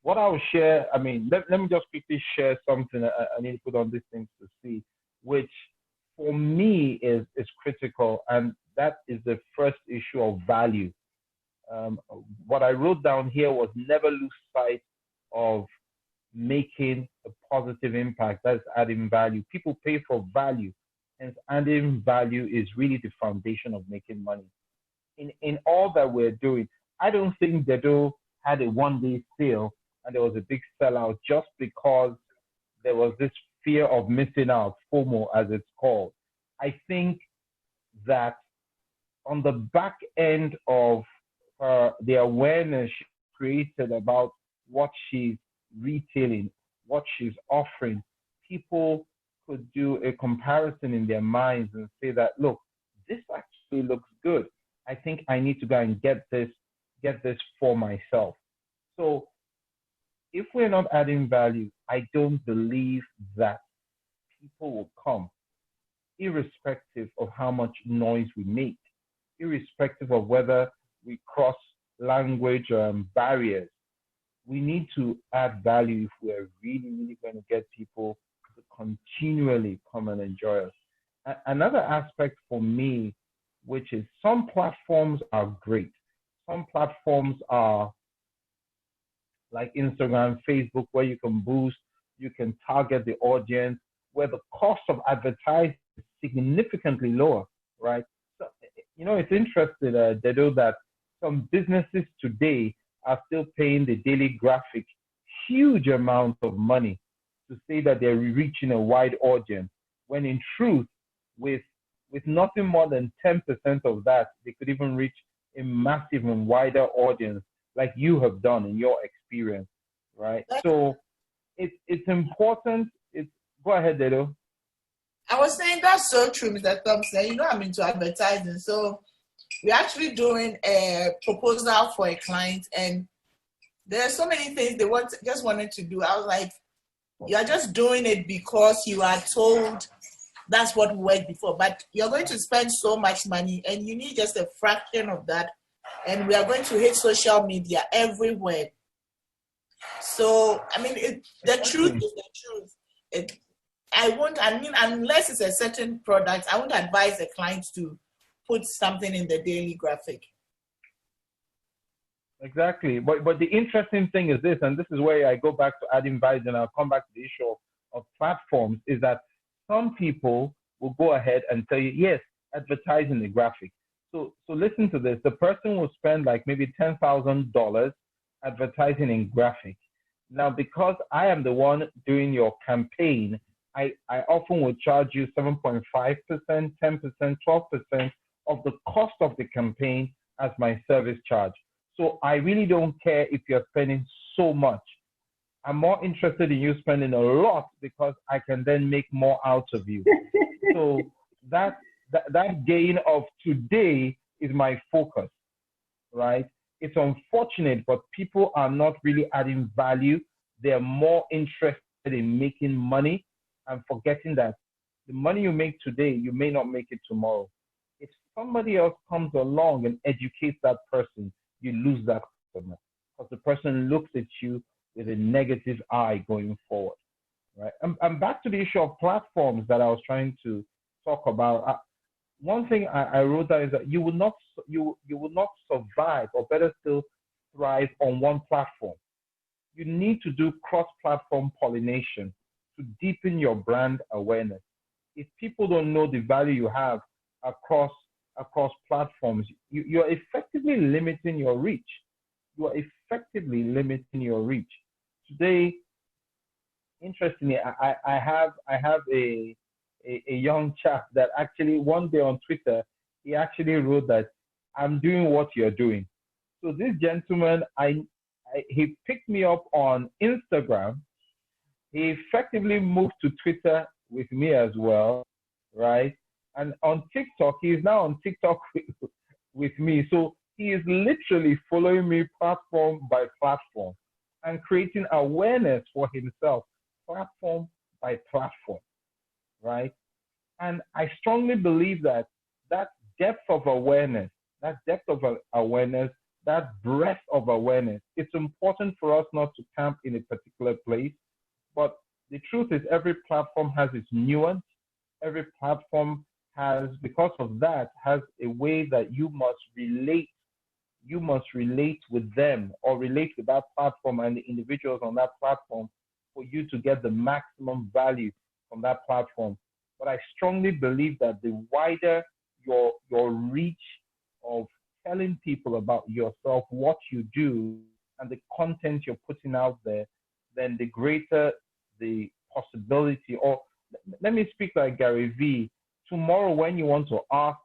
what I'll share, I mean, let me just quickly share something I need to put on these things to see, which for me is critical, and that is the first issue of value. Um, what I wrote down here was never lose sight of making a positive impact. That's adding value. People pay for value, and adding value is really the foundation of making money. In all that we're doing, I don't think Dedo had a 1 day sale and there was a big sellout just because there was this fear of missing out, FOMO as it's called. I think that on the back end of the awareness she created about what she's retailing, what she's offering, people could do a comparison in their minds and say that, look, this actually looks good. I think I need to go and get this for myself. So if we're not adding value, I don't believe that people will come, irrespective of how much noise we make, irrespective of whether we cross language barriers. We need to add value if we're really, really going to get people to continually come and enjoy us. Another aspect for me, which is some platforms are great. Some platforms are like Instagram, Facebook, where you can boost, you can target the audience, where the cost of advertising is significantly lower, right? So, it's interesting, Dedo, that some businesses today are still paying the Daily Graphic huge amounts of money to say that they're reaching a wide audience, when in truth, with nothing more than 10% of that, they could even reach a massive and wider audience like you have done in your experience, right? So it's important. Go ahead, Dedo. I was saying that's so true, Mr. Thompson. I'm into advertising. So we're actually doing a proposal for a client, and there are so many things they just wanted to do. I was like, you're just doing it because you are told that's what worked before, but you're going to spend so much money and you need just a fraction of that. And we are going to hit social media everywhere. So, the truth is the truth. Unless it's a certain product, I won't advise the client to put something in the Daily Graphic. Exactly. But the interesting thing is this, and this is where I go back to adding value, and I'll come back to the issue of platforms, is that some people will go ahead and tell you, yes, advertise in the graphic. So listen to this. The person will spend like maybe $10,000 advertising in graphic. Now, because I am the one doing your campaign, I often will charge you 7.5%, 10%, 12% of the cost of the campaign as my service charge. So I really don't care if you're spending so much. I'm more interested in you spending a lot because I can then make more out of you. So that gain of today is my focus, right? It's unfortunate, but people are not really adding value. They're more interested in making money and forgetting that the money you make today, you may not make it tomorrow. If somebody else comes along and educates that person, you lose that customer because the person looks at you with a negative eye going forward, right? And back to the issue of platforms that I was trying to talk about. One thing I wrote down is that you will not survive, or better still, thrive on one platform. You need to do cross-platform pollination to deepen your brand awareness. If people don't know the value you have across platforms, you're effectively limiting your reach. You are effectively limiting your reach. Today, interestingly, I have a young chap that actually one day on Twitter, he actually wrote that I'm doing what you're doing. So this gentleman, he picked me up on Instagram. He effectively moved to Twitter with me as well, right? And on TikTok, he is now on TikTok with me. So he is literally following me platform by platform and creating awareness for himself, platform by platform, right? And I strongly believe that depth of awareness that breadth of awareness. It's important for us not to camp in a particular place, but the truth is every platform has its nuance. Every platform has, because of that, has a way that you must relate. You must relate with them or relate with that platform and the individuals on that platform for you to get the maximum value from that platform. But I strongly believe that the wider your reach of telling people about yourself, what you do, and the content you're putting out there, then the greater the possibility. Or let me speak like Gary Vee. Tomorrow, when you want to ask,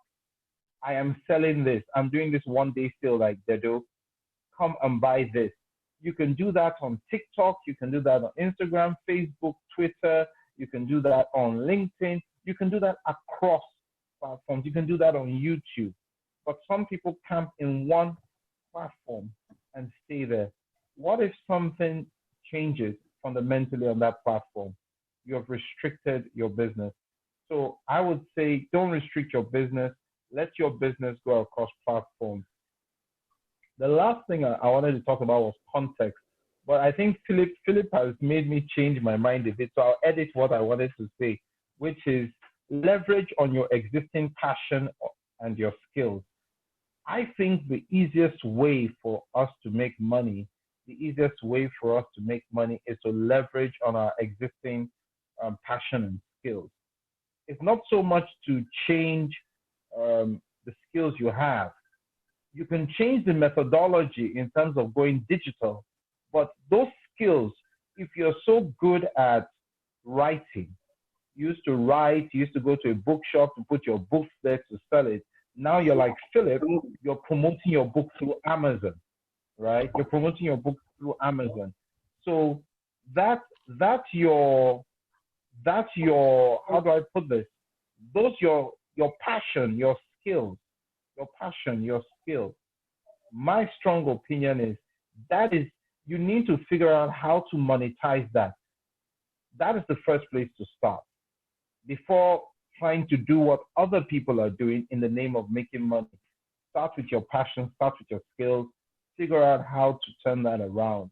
I am selling this, I'm doing this one day sale like Dedo, come and buy this. You can do that on TikTok, you can do that on Instagram, Facebook, Twitter, you can do that on LinkedIn, you can do that across platforms, you can do that on YouTube. But some people camp in one platform and stay there. What if something changes fundamentally on that platform? You have restricted your business. So I would say don't restrict your business. Let your business go across platforms. The last thing I wanted to talk about was context. But I think Philip has made me change my mind a bit. So I'll edit what I wanted to say, which is leverage on your existing passion and your skills. I think the easiest way for us to make money, is to leverage on our existing passion and skills. It's not so much to change the skills you have. You can change the methodology in terms of going digital, but those skills, if you're so good at writing, you used to write, you used to go to a bookshop to put your books there to sell it. Now you're like Philip, you're promoting your book through Amazon, right? You're promoting your book through Amazon. So that's your, how do I put this? Those your passion, your skills, My strong opinion is you need to figure out how to monetize that. That is the first place to start before trying to do what other people are doing in the name of making money. Start with your passion, start with your skills, figure out how to turn that around.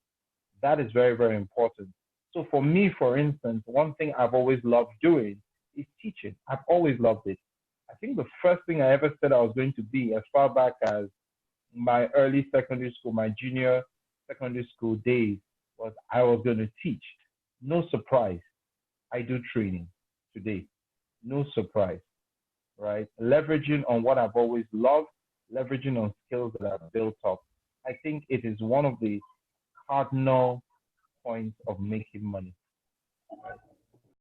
That is very, very important. So for me, for instance, one thing I've always loved doing is teaching. I've always loved it. I think the first thing I ever said I was going to be as far back as my early secondary school, my junior secondary school days, was I was going to teach. No surprise. I do training today. No surprise, right? Leveraging on what I've always loved, leveraging on skills that I've built up. I think it is one of the cardinal points of making money. Right?